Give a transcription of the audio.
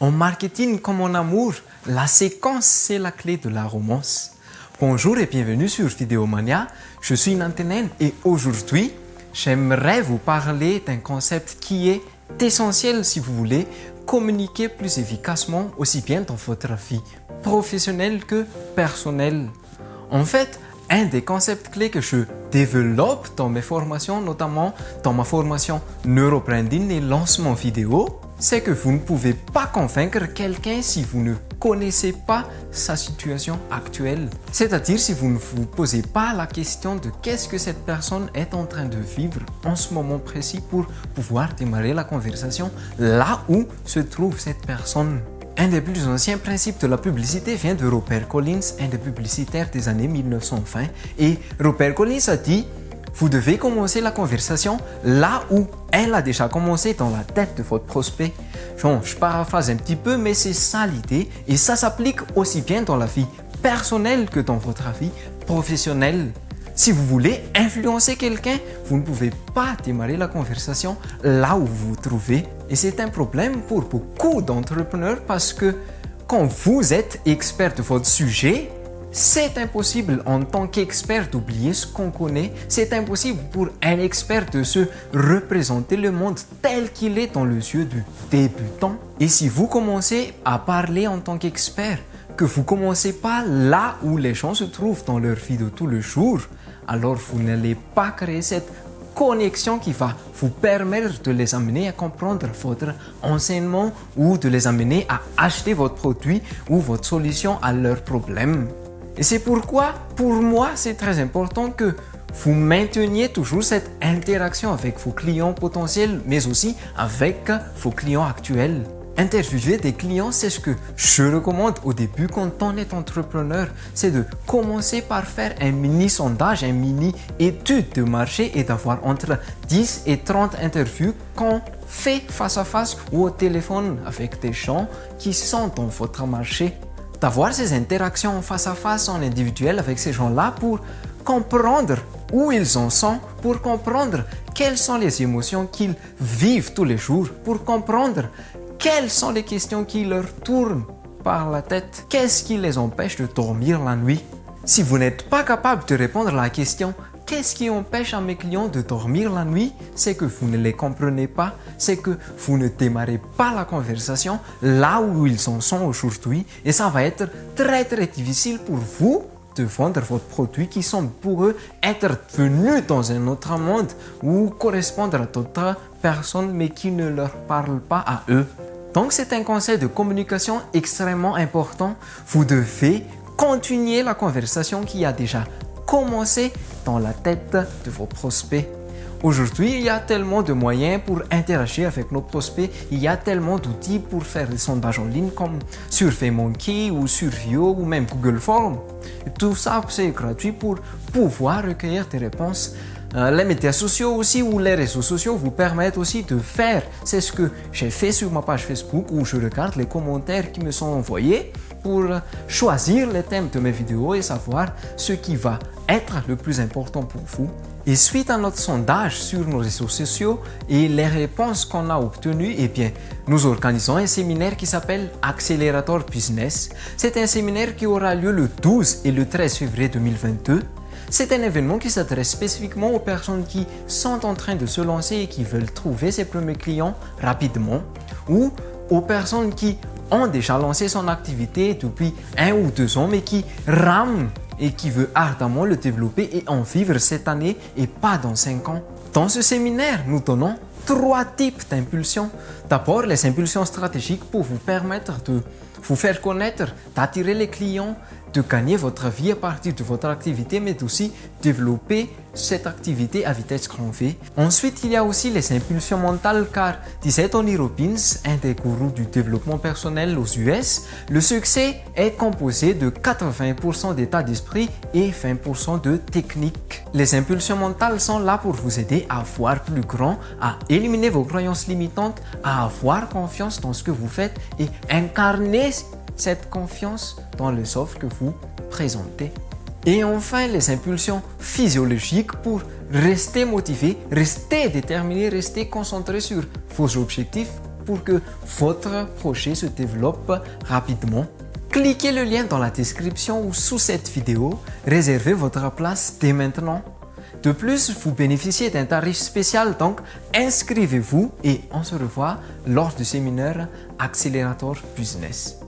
En marketing comme en amour, la séquence c'est la clé de la romance. Bonjour et bienvenue sur Vidéomania, je suis Nanténen et aujourd'hui, j'aimerais vous parler d'un concept qui est essentiel si vous voulez communiquer plus efficacement aussi bien dans votre vie professionnelle que personnelle. En fait, un des concepts clés que je développe dans mes formations, notamment dans ma formation Neurobranding et lancement vidéo, c'est que vous ne pouvez pas convaincre quelqu'un si vous ne connaissez pas sa situation actuelle. C'est-à-dire si vous ne vous posez pas la question de qu'est-ce que cette personne est en train de vivre en ce moment précis pour pouvoir démarrer la conversation là où se trouve cette personne. Un des plus anciens principes de la publicité vient de Robert Collins, un des publicitaires des années 1920. Et Robert Collins a dit « Vous devez commencer la conversation là où elle a déjà commencé dans la tête de votre prospect. » Bon, je paraphrase un petit peu, mais c'est ça l'idée. Et ça s'applique aussi bien dans la vie personnelle que dans votre vie professionnelle. Si vous voulez influencer quelqu'un, vous ne pouvez pas démarrer la conversation là où vous vous trouvez. Et c'est un problème pour beaucoup d'entrepreneurs parce que quand vous êtes expert de votre sujet, c'est impossible en tant qu'expert d'oublier ce qu'on connaît. C'est impossible pour un expert de se représenter le monde tel qu'il est dans les yeux du débutant. Et si vous commencez à parler en tant qu'expert, que vous ne commencez pas là où les gens se trouvent dans leur vie de tous les jours, alors vous n'allez pas créer cette connexion qui va vous permettre de les amener à comprendre votre enseignement ou de les amener à acheter votre produit ou votre solution à leurs problèmes. Et c'est pourquoi, pour moi, c'est très important que vous mainteniez toujours cette interaction avec vos clients potentiels, mais aussi avec vos clients actuels. Interviewer des clients, c'est ce que je recommande au début quand on est entrepreneur. C'est de commencer par faire un mini sondage, un mini étude de marché et d'avoir entre 10 et 30 interviews qu'on fait face à face ou au téléphone avec des gens qui sont dans votre marché. D'avoir ces interactions face à face en individuel avec ces gens-là pour comprendre où ils en sont, pour comprendre quelles sont les émotions qu'ils vivent tous les jours, pour comprendre quelles sont les questions qui leur tournent par la tête, qu'est-ce qui les empêche de dormir la nuit. Si vous n'êtes pas capable de répondre à la question « Qu'est-ce qui empêche à mes clients de dormir la nuit ?» c'est que vous ne les comprenez pas, c'est que vous ne démarrez pas la conversation là où ils en sont aujourd'hui et ça va être très difficile pour vous de vendre votre produit qui semble pour eux être venu dans un autre monde ou correspondre à d'autres personnes mais qui ne leur parlent pas à eux. Donc c'est un conseil de communication extrêmement important. Vous devez continuer la conversation qui a déjà commencé dans la tête de vos prospects. Aujourd'hui, il y a tellement de moyens pour interagir avec nos prospects. Il y a tellement d'outils pour faire des sondages en ligne comme SurveyMonkey ou Survio ou même Google Forms. Et tout ça, c'est gratuit pour pouvoir recueillir des réponses. Les médias sociaux aussi ou les réseaux sociaux vous permettent aussi de faire. C'est ce que j'ai fait sur ma page Facebook où je regarde les commentaires qui me sont envoyés pour choisir les thèmes de mes vidéos et savoir ce qui va être le plus important pour vous. Et suite à notre sondage sur nos réseaux sociaux et les réponses qu'on a obtenues, eh bien, nous organisons un séminaire qui s'appelle Accélérateur Business. C'est un séminaire qui aura lieu le 12 et le 13 février 2022. C'est un événement qui s'adresse spécifiquement aux personnes qui sont en train de se lancer et qui veulent trouver ses premiers clients rapidement ou aux personnes qui ont déjà lancé son activité depuis 1 ou 2 ans mais qui rament et qui veut ardemment le développer et en vivre cette année et pas dans 5 ans. Dans ce séminaire, nous donnons 3 types d'impulsions. D'abord, les impulsions stratégiques pour vous permettre de vous faire connaître, d'attirer les clients, de gagner votre vie à partir de votre activité, mais aussi développer cette activité à vitesse grand V. Ensuite, il y a aussi les impulsions mentales, car disait Tony Robbins, un des gourous du développement personnel aux US, le succès est composé de 80% d'état d'esprit et 20% de technique. Les impulsions mentales sont là pour vous aider à voir plus grand, à éliminer vos croyances limitantes, à avoir confiance dans ce que vous faites et incarner cette confiance dans les offres que vous présentez. Et enfin, les impulsions physiologiques pour rester motivé, rester déterminé, rester concentré sur vos objectifs pour que votre projet se développe rapidement. Cliquez le lien dans la description ou sous cette vidéo, réservez votre place dès maintenant. De plus, vous bénéficiez d'un tarif spécial, donc inscrivez-vous et on se revoit lors du séminaire Accélérateur Business.